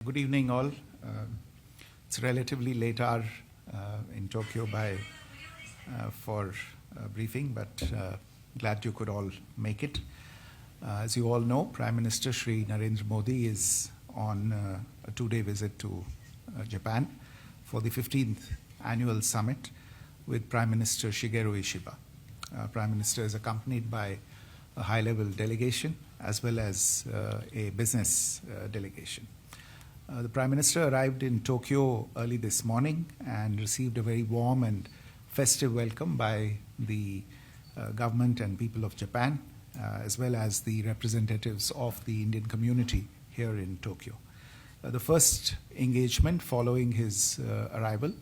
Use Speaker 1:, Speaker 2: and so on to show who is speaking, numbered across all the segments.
Speaker 1: Good evening, all. It's a relatively late hour in Tokyo for briefing, but glad you could all make it. As you all know, Prime Minister Shri Narendra Modi is on a two-day visit to Japan for the 15th annual summit with Prime Minister Shigeru Ishiba. Prime Minister is accompanied by a high-level delegation as well as a business delegation. The Prime Minister arrived in Tokyo early this morning and received a very warm and festive welcome by the government and people of Japan, as well as the representatives of the Indian community here in Tokyo. The first engagement following his arrival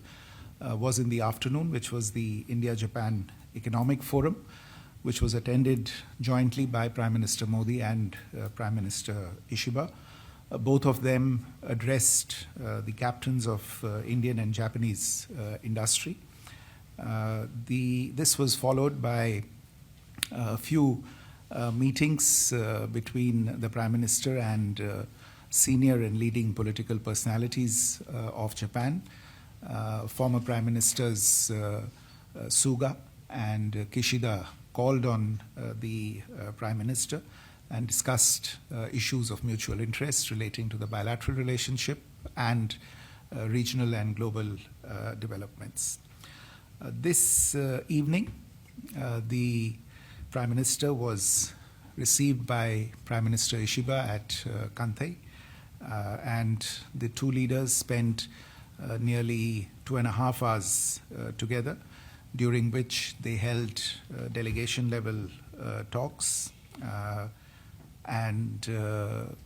Speaker 1: was in the afternoon, which was the India-Japan Economic Forum, which was attended jointly by Prime Minister Modi and Prime Minister Ishiba. Both of them addressed the captains of Indian and Japanese industry. This was followed by a few meetings between the Prime Minister and senior and leading political personalities of Japan. Former Prime Ministers Suga and Kishida called on the Prime Minister and discussed issues of mutual interest relating to the bilateral relationship and regional and global developments. This evening, the Prime Minister was received by Prime Minister Ishiba at Kantei, and the two leaders spent nearly 2.5 hours together, during which they held delegation-level talks and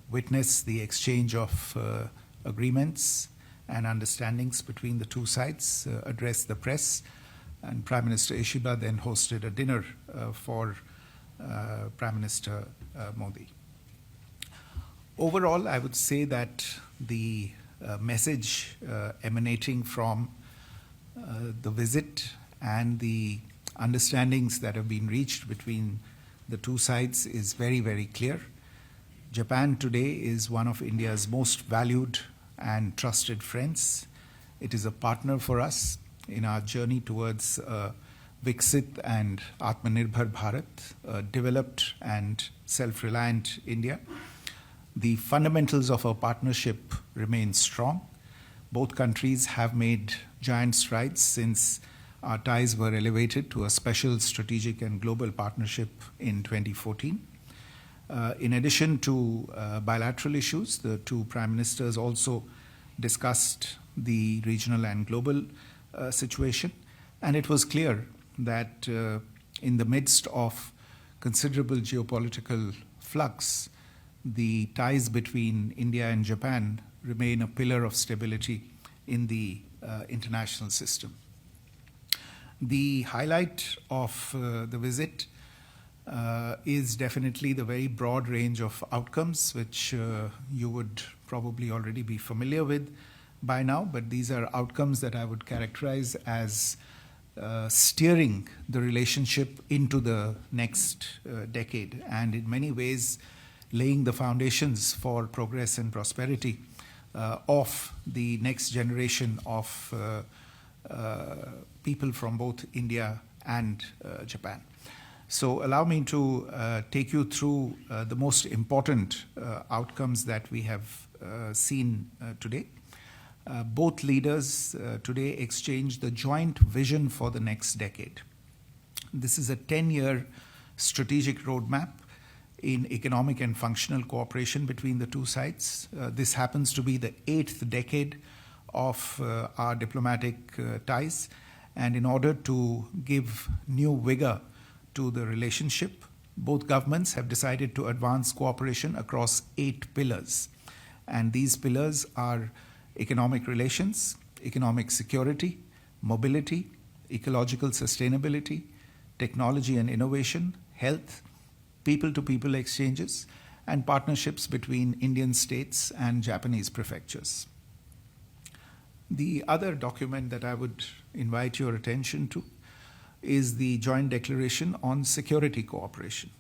Speaker 1: witnessed the exchange of agreements and understandings between the two sides, addressed the press, and Prime Minister Ishiba then hosted a dinner for Prime Minister Modi. Overall, I would say that the message emanating from the visit and the understandings that have been reached between the two sides is very, very clear. Japan today is one of India's most valued and trusted friends. It is a partner for us in our journey towards Viksit and Atmanirbhar Bharat, a developed and self-reliant India. The fundamentals of our partnership remain strong. Both countries have made giant strides since our ties were elevated to a special strategic and global partnership in 2014. In addition to bilateral issues, the two prime ministers also discussed the regional and global situation, and it was clear that in the midst of considerable geopolitical flux, the ties between India and Japan remain a pillar of stability in the international system. The highlight of the visit is definitely the very broad range of outcomes, which you would probably already be familiar with by now, but these are outcomes that I would characterize as steering the relationship into the next decade, and in many ways laying the foundations for progress and prosperity of the next generation of people from both India and Japan. So allow me to take you through the most important outcomes that we have seen today. Both leaders today exchanged the joint vision for the next decade. This is a 10-year strategic roadmap in economic and functional cooperation between the two sides. This happens to be the 8th decade of our diplomatic ties, and in order to give new vigor to the relationship, both governments have decided to advance cooperation across 8 pillars. And these pillars are economic relations, economic security, mobility, ecological sustainability, technology and innovation, health, people-to-people exchanges, and partnerships between Indian states and Japanese prefectures. The other document that I would invite your attention to is the Joint Declaration on Security Cooperation.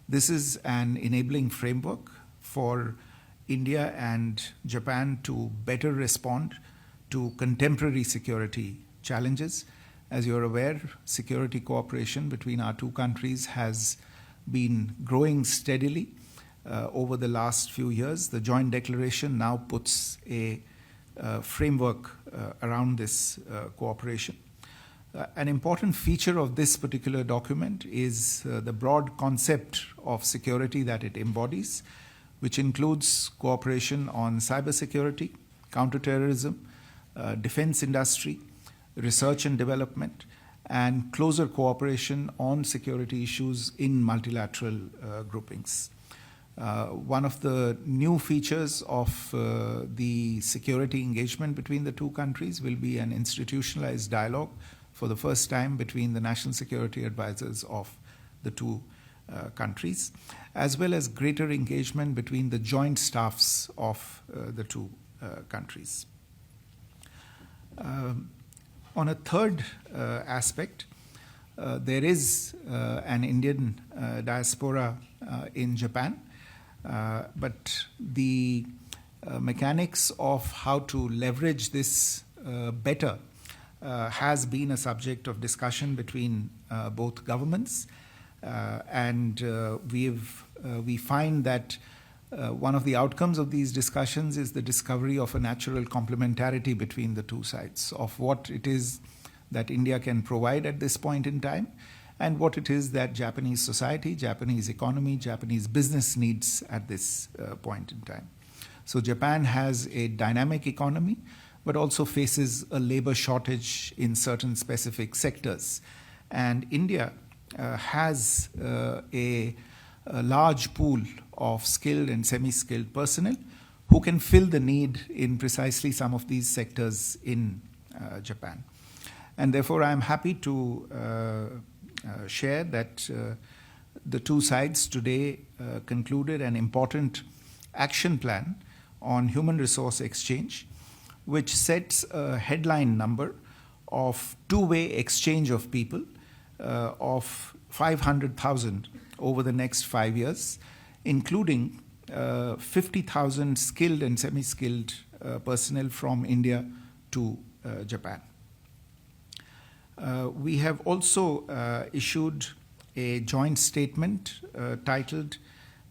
Speaker 1: This is an enabling framework for India and Japan to better respond to contemporary security challenges. As you're aware, security cooperation between our two countries has been growing steadily over the last few years. The joint declaration now puts a framework around this cooperation. An important feature of this particular document is the broad concept of security that it embodies, which includes cooperation on cybersecurity, counterterrorism, defense industry, research and development, and closer cooperation on security issues in multilateral groupings. One of the new features of the security engagement between the two countries will be an institutionalized dialogue for the first time between the national security advisors of the two countries, as well as greater engagement between the joint staffs of the two countries. On a third aspect, there is an Indian diaspora in Japan, but the mechanics of how to leverage this better has been a subject of discussion between both governments, and we find that one of the outcomes of these discussions is the discovery of a natural complementarity between the two sides of what it is that India can provide at this point in time and what it is that Japanese society, Japanese economy, Japanese business needs at this point in time. So Japan has a dynamic economy, but also faces a labor shortage in certain specific sectors. And India has a large pool of skilled and semi-skilled personnel who can fill the need in precisely some of these sectors in Japan. And therefore, I am happy to share that the two sides today concluded an important action plan on human resource exchange, which sets a headline number of two-way exchange of people of 500,000 over the next 5 years, including 50,000 skilled and semi-skilled personnel from India to Japan. We have also issued a joint statement titled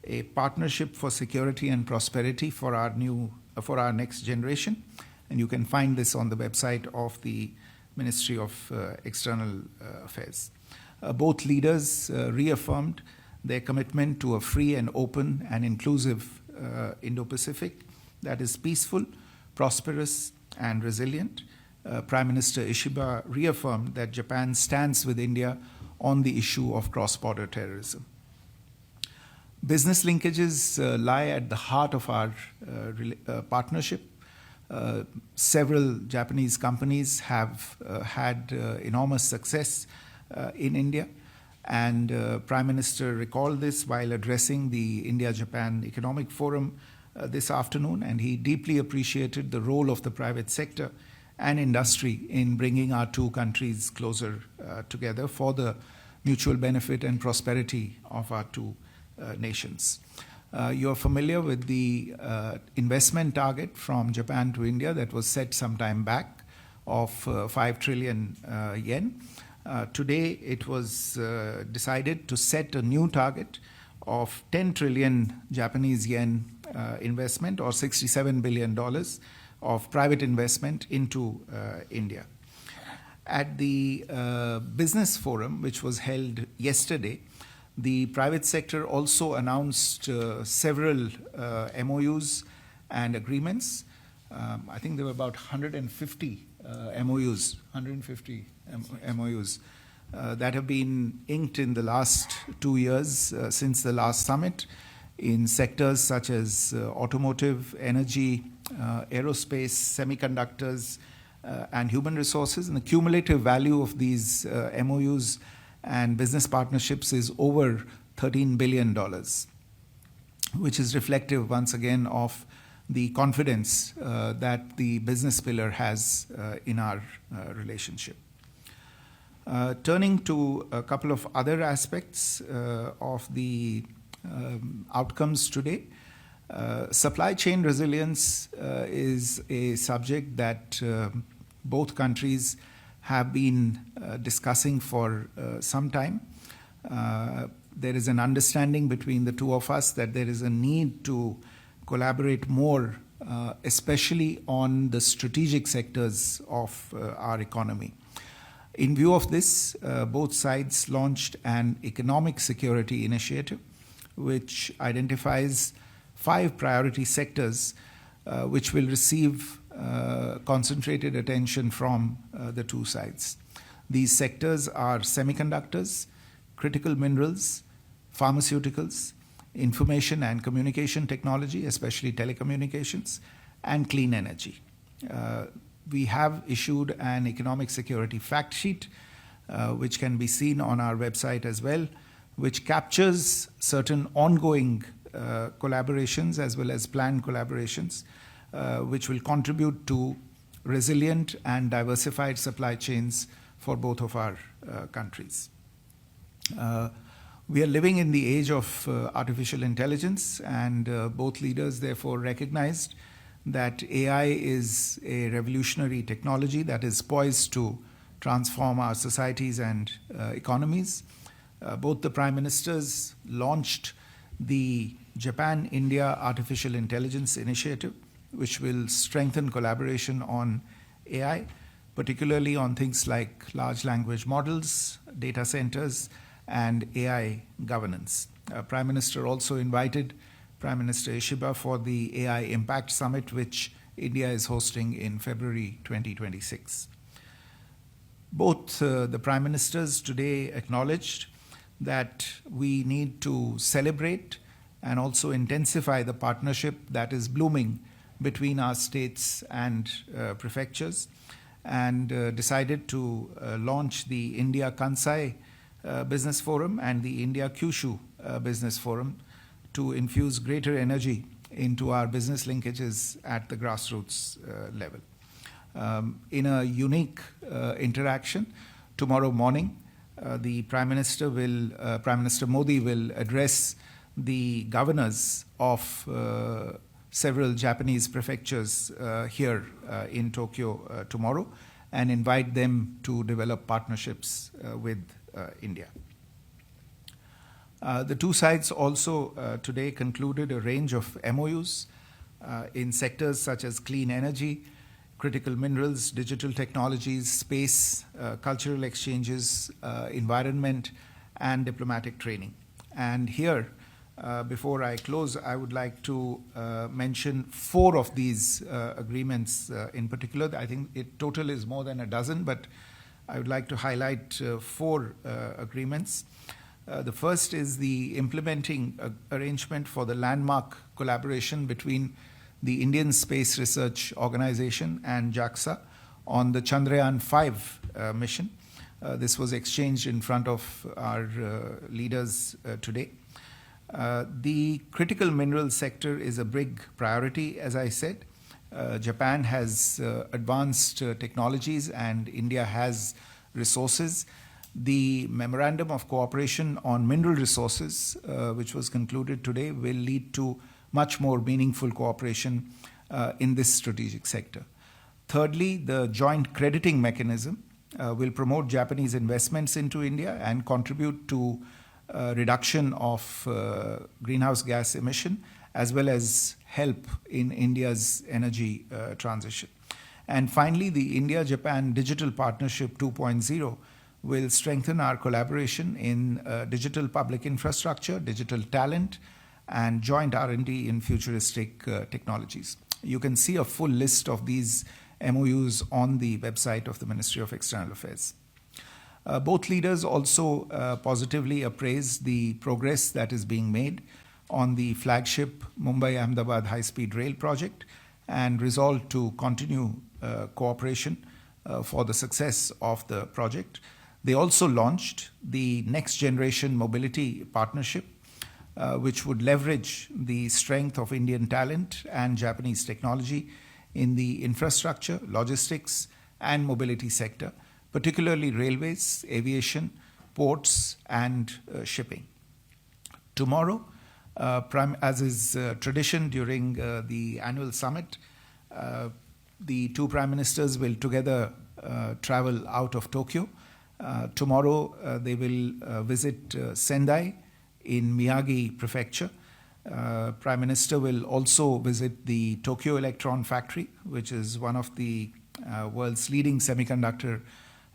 Speaker 1: "A Partnership for Security and Prosperity for our Next Generation," and you can find this on the website of the Ministry of External Affairs. Both leaders reaffirmed their commitment to a free and open and inclusive Indo-Pacific that is peaceful, prosperous, and resilient. Prime Minister Ishiba reaffirmed that Japan stands with India on the issue of cross-border terrorism. Business linkages lie at the heart of our partnership. Several Japanese companies have had enormous success in India, and Prime Minister recalled this while addressing the India-Japan Economic Forum this afternoon, and he deeply appreciated the role of the private sector and industry in bringing our two countries closer together for the mutual benefit and prosperity of our two nations. You're familiar with the investment target from Japan to India that was set some time back of 5 trillion yen. Today, it was decided to set a new target of 10 trillion Japanese yen investment, or $67 billion of private investment into India. At the business forum, which was held yesterday, the private sector also announced several MOUs and agreements. I think there were about 150 MOUs that have been inked in the last 2 years since the last summit in sectors such as automotive, energy, aerospace, semiconductors, and human resources. And the cumulative value of these MOUs and business partnerships is over $13 billion, which is reflective once again of the confidence that the business pillar has in our relationship. Turning to a couple of other aspects of the outcomes today, Supply chain resilience is a subject that both countries have been discussing for some time. There is an understanding between the two of us that there is a need to collaborate more, especially on the strategic sectors of our economy. In view of this, both sides launched an economic security initiative, which identifies 5 priority sectors which will receive concentrated attention from the two sides. These sectors are semiconductors, critical minerals, pharmaceuticals, information and communication technology, especially telecommunications, and clean energy. We have issued an economic security fact sheet, which can be seen on our website as well, which captures certain ongoing collaborations as well as planned collaborations, which will contribute to resilient and diversified supply chains for both of our countries. We are living in the age of artificial intelligence, and both leaders therefore recognized that AI is a revolutionary technology that is poised to transform our societies and economies. Both the Prime Ministers launched the Japan-India Artificial Intelligence Initiative, which will strengthen collaboration on AI, particularly on things like large language models, data centers, and AI governance. Prime Minister also invited Prime Minister Ishiba for the AI Impact Summit, which India is hosting in February 2026. Both the Prime Ministers today acknowledged that we need to celebrate and also intensify the partnership that is blooming between our states and prefectures, and decided to launch the India Kansai Business Forum and the India Kyushu Business Forum to infuse greater energy into our business linkages at the grassroots level. In a unique interaction, tomorrow morning, the Prime Minister Modi will address the governors of several Japanese prefectures here in Tokyo tomorrow, and invite them to develop partnerships with India. The two sides also today concluded a range of MOUs in sectors such as clean energy, critical minerals, digital technologies, space, cultural exchanges, environment, and diplomatic training. And here, before I close, I would like to mention 4 of these agreements in particular. I think it total is more than a dozen, but I would like to highlight 4 agreements. The first is the implementing arrangement for the landmark collaboration between the Indian Space Research Organization and JAXA on the Chandrayaan-5 mission. This was exchanged in front of our leaders today. The critical mineral sector is a big priority, as I said. Japan has advanced technologies and India has resources. The Memorandum of Cooperation on Mineral Resources, which was concluded today, will lead to much more meaningful cooperation in this strategic sector. Thirdly, the joint crediting mechanism will promote Japanese investments into India and contribute to reduction of greenhouse gas emission, as well as help in India's energy transition. And finally, the India-Japan Digital Partnership 2.0 will strengthen our collaboration in digital public infrastructure, digital talent, and joint R&D in futuristic technologies. You can see a full list of these MOUs on the website of the Ministry of External Affairs. Both leaders also positively appraised the progress that is being made on the flagship Mumbai-Ahmedabad high-speed rail project and resolved to continue cooperation for the success of the project. They also launched the Next Generation Mobility Partnership, which would leverage the strength of Indian talent and Japanese technology in the infrastructure, logistics, and mobility sector, particularly railways, aviation, ports, and shipping. Tomorrow, As is tradition during the annual summit, the two prime ministers will together travel out of Tokyo. Tomorrow they will visit Sendai in Miyagi Prefecture. Prime Minister will also visit the Tokyo Electron Factory, which is one of the world's leading semiconductor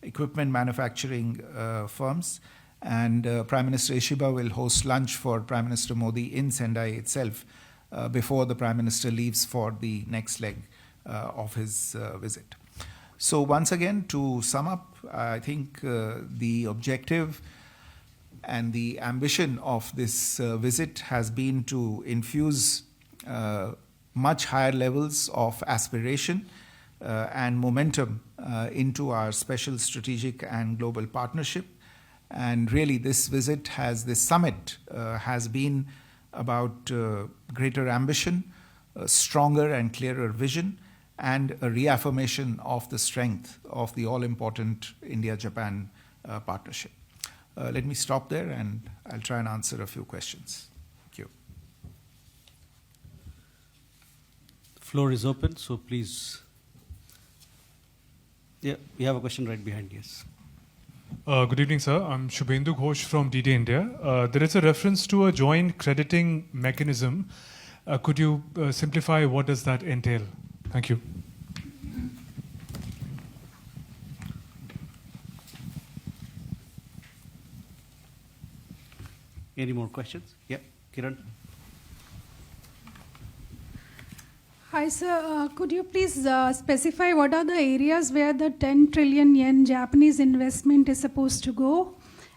Speaker 1: equipment manufacturing firms. And Prime Minister Ishiba will host lunch for Prime Minister Modi in Sendai itself before the Prime Minister leaves for the next leg of his visit. So once again, to sum up, I think the objective and the ambition of this visit has been to infuse much higher levels of aspiration and momentum into our special strategic and global partnership. And really this summit has been about greater ambition, a stronger and clearer vision, and a reaffirmation of the strength of the all-important India-Japan partnership. Let me stop there and I'll try and answer a few questions. Thank you.
Speaker 2: The floor is open, so please. Yeah, we have a question right behind, yes.
Speaker 3: Good evening, sir. I'm Shubhendu Ghosh from DD India. There is a reference to a joint crediting mechanism. Could you simplify what does that entail? Thank you.
Speaker 2: Any more questions? Yeah, Kiran.
Speaker 4: Hi, sir. Could you please specify what are the areas where the 10 trillion yen Japanese investment is supposed to go?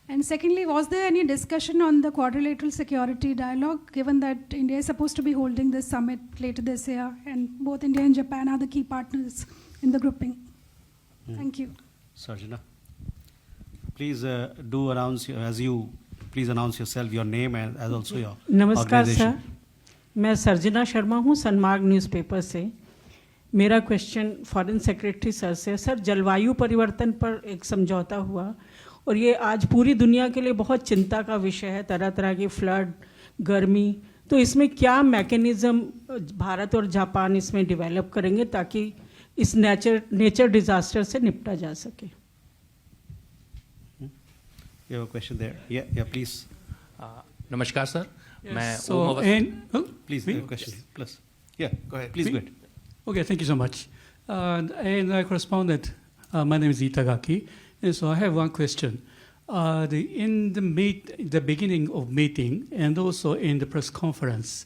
Speaker 4: And secondly, was there any discussion on the quadrilateral security dialogue, given that India is supposed to be holding this summit later this year, and both India and Japan are the key partners in the grouping? Thank you.
Speaker 2: Sarjana, please do announce, please announce yourself, your name, and as also your
Speaker 5: नमस्कार
Speaker 2: organization.
Speaker 5: Sir, मैं सर्जना शर्मा हूँ Sanmarg newspaper से। मेरा question foreign secretary sir से। Sir, जलवायु परिवर्तन पर एक समझौता हुआ और ये आज पूरी दुनिया के लिए बहुत चिंता का विषय है, तरह तरह की फ्लड, गर्मी। तो इसमें क्या मैकेनिज़्म भारत और जापान इसमें डेवलप करेंगे ताकि इस नेचर डिजास्टर से निपटा जा सके?
Speaker 2: You have a question there? Yeah, please.
Speaker 6: नमस्कार सर, मैं
Speaker 2: please the question. Plus, yeah, go ahead. Please go ahead.
Speaker 7: Okay, thank you so much. And I correspondent. My name is Itagaki, and so I have one question. In the beginning of meeting and also in the press conference,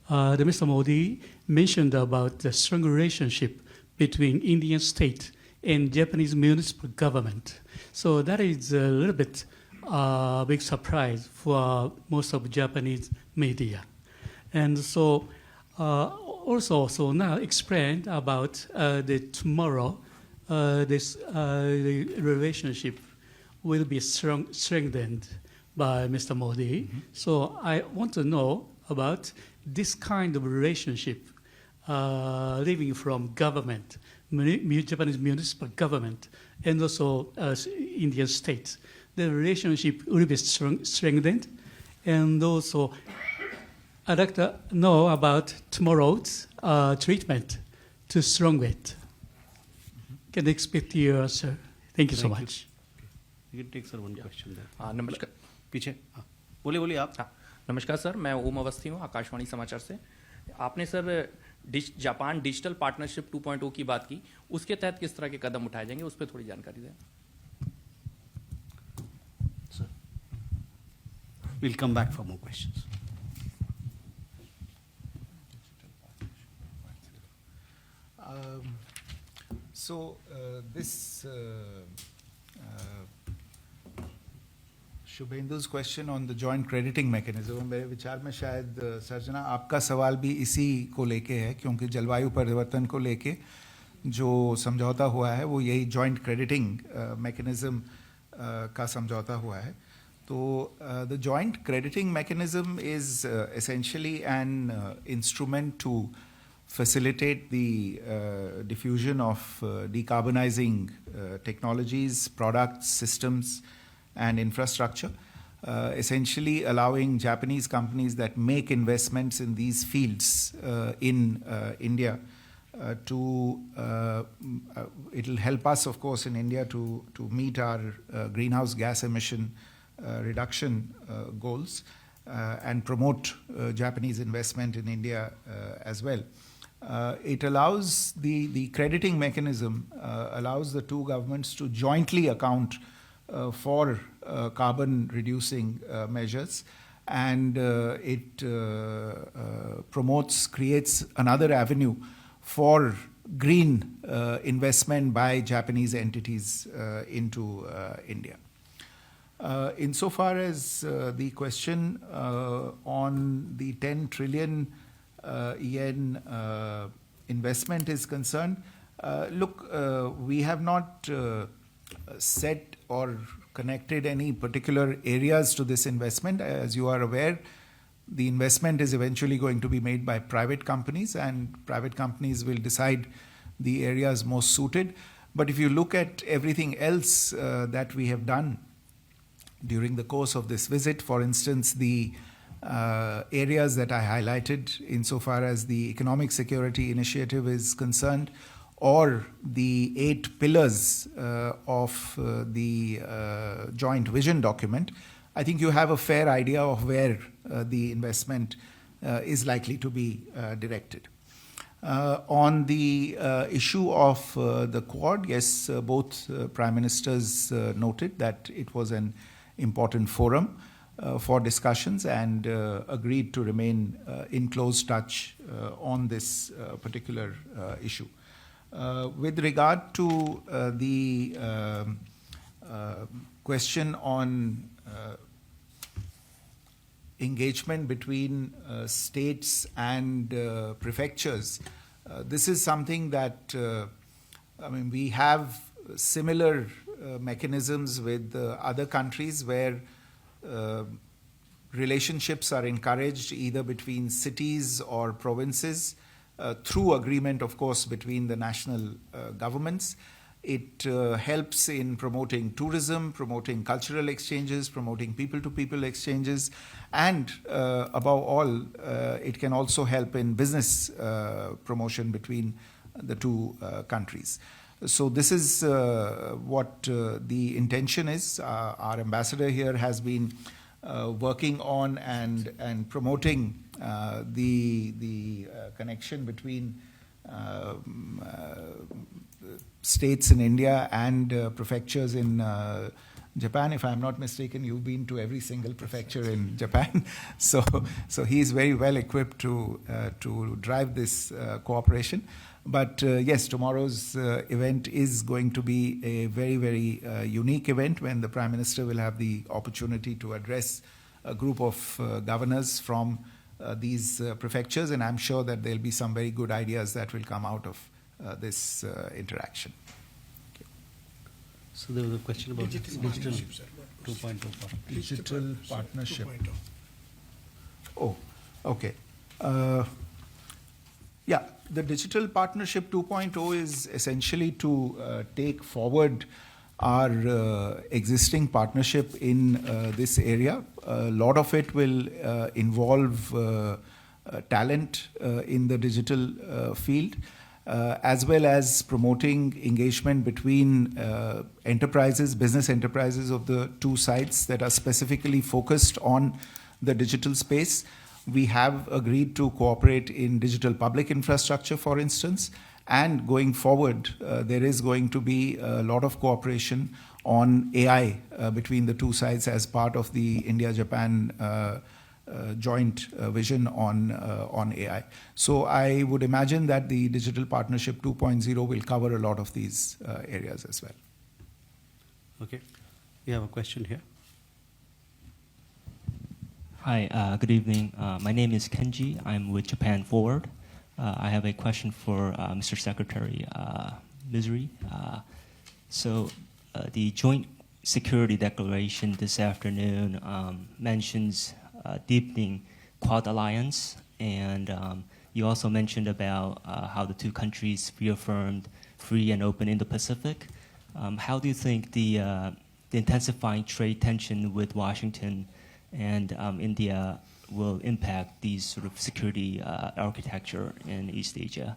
Speaker 7: the Mr. Modi mentioned about the strong relationship between Indian state and Japanese municipal government. So that is a little bit big surprise for most of Japanese media. And so also now explained about the tomorrow this the relationship will be strengthened by Mr. Modi. Mm-hmm. So I want to know about this kind of relationship living from government, Japanese municipal government, and also Indian states. The relationship will be strengthened, and also I'd like to know about tomorrow's treatment to strong it. Can I expect your answer? Thank you so much.
Speaker 2: You can take sir one question there.
Speaker 6: नमस्कार,
Speaker 2: पीछे बोलिए आप.
Speaker 6: नमस्कार sir, मैं ओम अवस्थी हूँ आकाशवाणी समाचार से। आपने सर जापान डिजिटल पार्टनरशिप 2.0 की बात की, उसके तहत किस तरह के कदम उठाए जाएंगे, उस पर थोड़ी जानकारी दें।
Speaker 2: Sir, we'll come back for more questions.
Speaker 1: This Shubhendu's question on the joint crediting mechanism, मेरे विचार में शायद सर्जना आपका सवाल भी इसी को लेके है, क्योंकि जलवायु परिवर्तन को लेके जो समझौता हुआ है वो यही joint crediting mechanism का समझौता हुआ है। तो the joint crediting mechanism is essentially an instrument to facilitate the diffusion of decarbonizing technologies, products, systems, and infrastructure. essentially allowing Japanese companies that make investments in these fields in India it'll help us, of course, in India to meet our greenhouse gas emission reduction goals and promote Japanese investment in India as well. It allows the crediting mechanism allows the two governments to jointly account for carbon reducing measures, and it creates another avenue for green investment by Japanese entities into India. Insofar as the question on the 10 trillion yen investment is concerned, look, we have not set or connected any particular areas to this investment. As you are aware, the investment is eventually going to be made by private companies, and private companies will decide the areas most suited. But if you look at everything else that we have done during the course of this visit, for instance, the areas that I highlighted insofar as the economic security initiative is concerned, or the 8 pillars of the joint vision document, I think you have a fair idea of where the investment is likely to be directed. On the issue of the Quad, yes, both Prime Ministers noted that it was an important forum for discussions and agreed to remain in close touch on this particular issue. With regard to the question on engagement between states and prefectures, this is something that, we have similar mechanisms with other countries where relationships are encouraged either between cities or provinces through agreement, of course, between the national governments. It helps in promoting tourism, promoting cultural exchanges, promoting people-to-people exchanges, and above all, it can also help in business promotion between the two countries. So this is what the intention is. Our ambassador here has been working on and promoting the connection between states in India and prefectures in Japan. If I'm not mistaken, you've been to every single prefecture in Japan. So he's very well equipped to drive this cooperation. But yes, tomorrow's event is going to be a very, very unique event when the Prime Minister will have the opportunity to address a group of governors from these prefectures, and I'm sure that there'll be some very good ideas that will come out of this interaction.
Speaker 2: So there was a question about digital 2.0.
Speaker 1: Digital partnership. Oh, okay. Yeah, the Digital Partnership 2.0 is essentially to take forward our existing partnership in this area. A lot of it will involve talent in the digital field, as well as promoting engagement between enterprises, business enterprises of the two sides that are specifically focused on the digital space. We have agreed to cooperate in digital public infrastructure, for instance, and going forward, there is going to be a lot of cooperation on AI between the two sides as part of the India-Japan joint vision on AI. So I would imagine that the Digital Partnership 2.0 will cover a lot of these areas as well.
Speaker 2: Okay. We have a question here.
Speaker 8: Hi, good evening. My name is Kenji. I'm with Japan Forward. I have a question for Mr. Secretary Misery. So the Joint Security Declaration this afternoon mentions deepening Quad Alliance, and you also mentioned about how the two countries reaffirmed free and open Indo-Pacific. How do you think the the intensifying trade tension with Washington and India will impact these sort of security architecture in East Asia?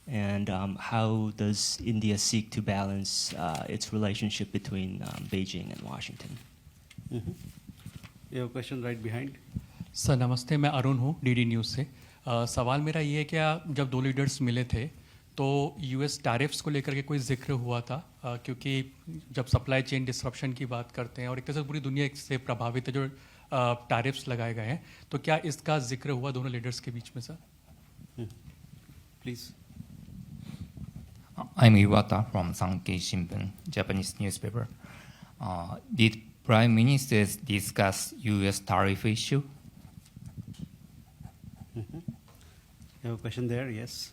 Speaker 8: And how does India seek to balance its relationship between Beijing and Washington?
Speaker 2: You have a question right behind.
Speaker 9: Sir नमस्ते, मैं अरुण हूँ DD news से। सवाल मेरा ये है कि जब दो लीडर्स मिले थे तो यूएस टैरिफ्स को लेकर के कोई जिक्र हुआ था? क्योंकि जब सप्लाई चेन डिसरप्शन की बात करते हैं और एक तरह से पूरी दुनिया इससे प्रभावित है, जो टैरिफ्स लगाए गए हैं, तो क्या इसका जिक्र हुआ दोनों लीडर्स के बीच में sir?
Speaker 2: Please.
Speaker 10: I'm Iwata from Sankei Shimbun, Japanese newspaper. Did Prime Ministers discuss U.S. tariff issue?
Speaker 2: You have a question there, yes.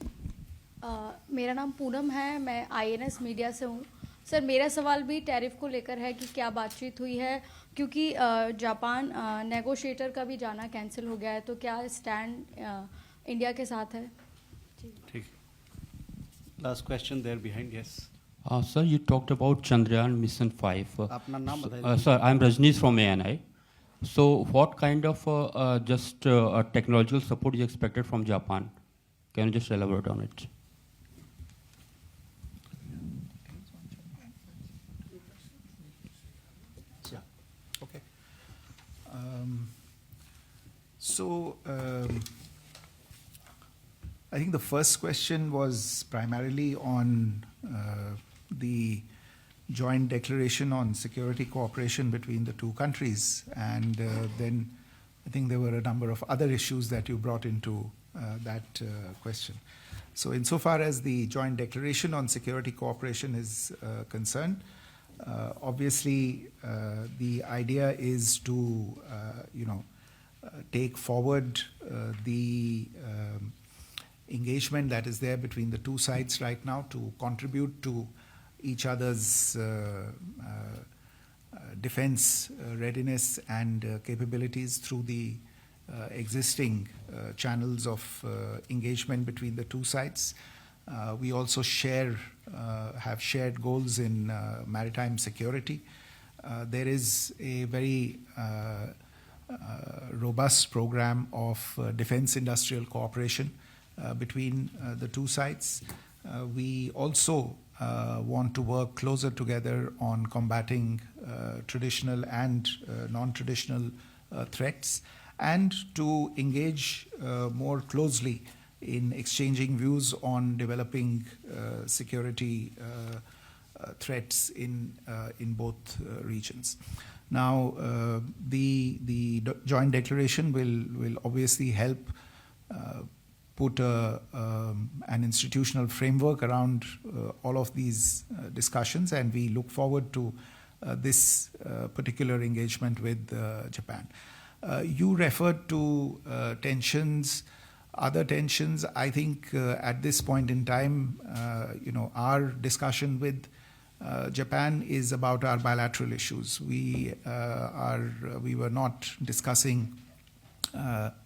Speaker 11: मेरा नाम पूनम है, मैं INS मीडिया से हूँ। सर मेरा सवाल भी टैरिफ को लेकर है कि क्या बातचीत हुई है, क्योंकि जापान नेगोशिएटर का भी जाना कैंसिल हो गया है, तो क्या स्टैंड इंडिया के साथ है?
Speaker 2: ठीक। Last question there behind, yes.
Speaker 12: Sir, you talked about Chandrayaan Mission 5.
Speaker 2: अपना नाम बताइए।
Speaker 12: Sir, I'm Rajneesh from ANI. So, what kind of technological support is expected from Japan? Can you just elaborate on it?
Speaker 1: Yeah. Okay. I think the first question was primarily on the joint declaration on security cooperation between the two countries, and then I think there were a number of other issues that you brought into that question. So insofar as the joint declaration on security cooperation is concerned, obviously the idea is to take forward the engagement that is there between the two sides right now to contribute to each other's defense readiness and capabilities through the existing channels of engagement between the two sides. We also have shared goals in maritime security. There is a very robust program of defense industrial cooperation between the two sides. We also want to work closer together on combating traditional and non-traditional threats, and to engage more closely in exchanging views on developing security threats in both regions. Now, the joint declaration will obviously help put an institutional framework around all of these discussions, and we look forward to this particular engagement with Japan. You referred to tensions, other tensions. I think at this point in time, our discussion with Japan is about our bilateral issues. We were not discussing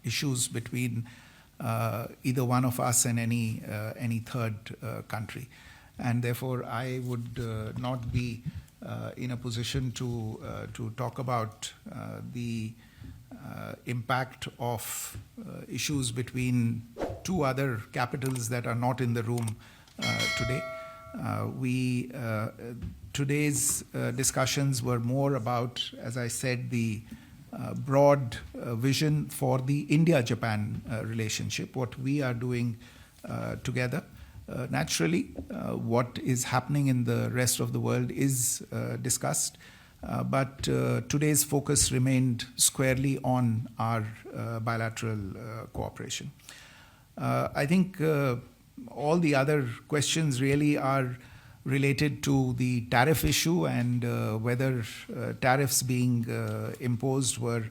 Speaker 1: issues between either one of us and any third country, and therefore I would not be in a position to talk about the impact of issues between two other capitals that are not in the room today. Today's discussions were more about, as I said, the broad vision for the India-Japan relationship, what we are doing together. Naturally, what is happening in the rest of the world is discussed, but today's focus remained squarely on our bilateral cooperation. I think all the other questions really are related to the tariff issue, and whether tariffs being imposed were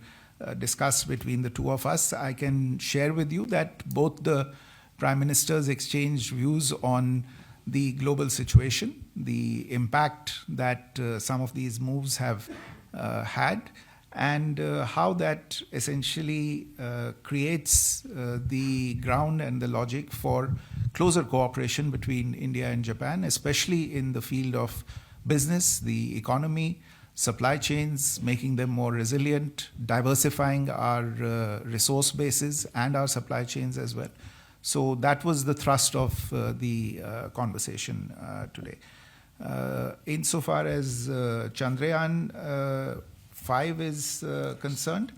Speaker 1: discussed between the two of us. I can share with you that both the Prime Ministers exchanged views on the global situation, the impact that some of these moves have had, and how that essentially creates the ground and the logic for closer cooperation between India and Japan, especially in the field of business, the economy, supply chains, making them more resilient, diversifying our resource bases and our supply chains as well. So that was the thrust of the conversation today. Insofar as Chandrayaan 5 is concerned,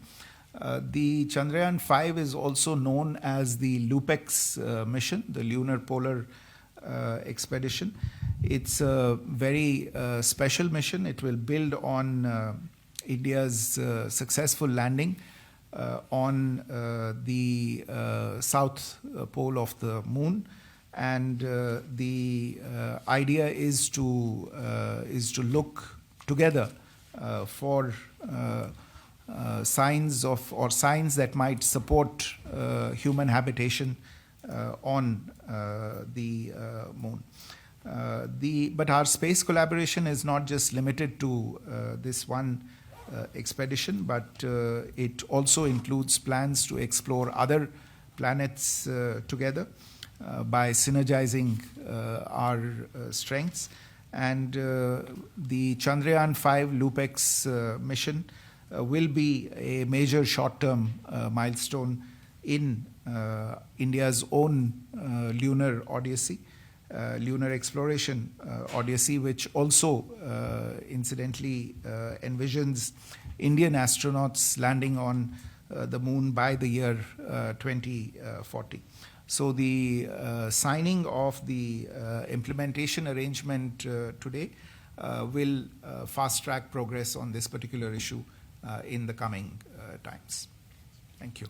Speaker 1: the Chandrayaan 5 is also known as the LUPEX mission, the Lunar Polar Expedition. It's a very special mission. It will build on India's successful landing on the south pole of the moon, and the idea is to look together for signs that might support human habitation on the moon. But our space collaboration is not just limited to this one expedition, but it also includes plans to explore other planets together by synergizing our strengths. And the Chandrayaan 5 LUPEX mission will be a major short-term milestone in India's own lunar odyssey, lunar exploration odyssey, which also incidentally envisions Indian astronauts landing on the moon by the year 2040. So the signing of the implementation arrangement today will fast-track progress on this particular issue in the coming times. Thank you.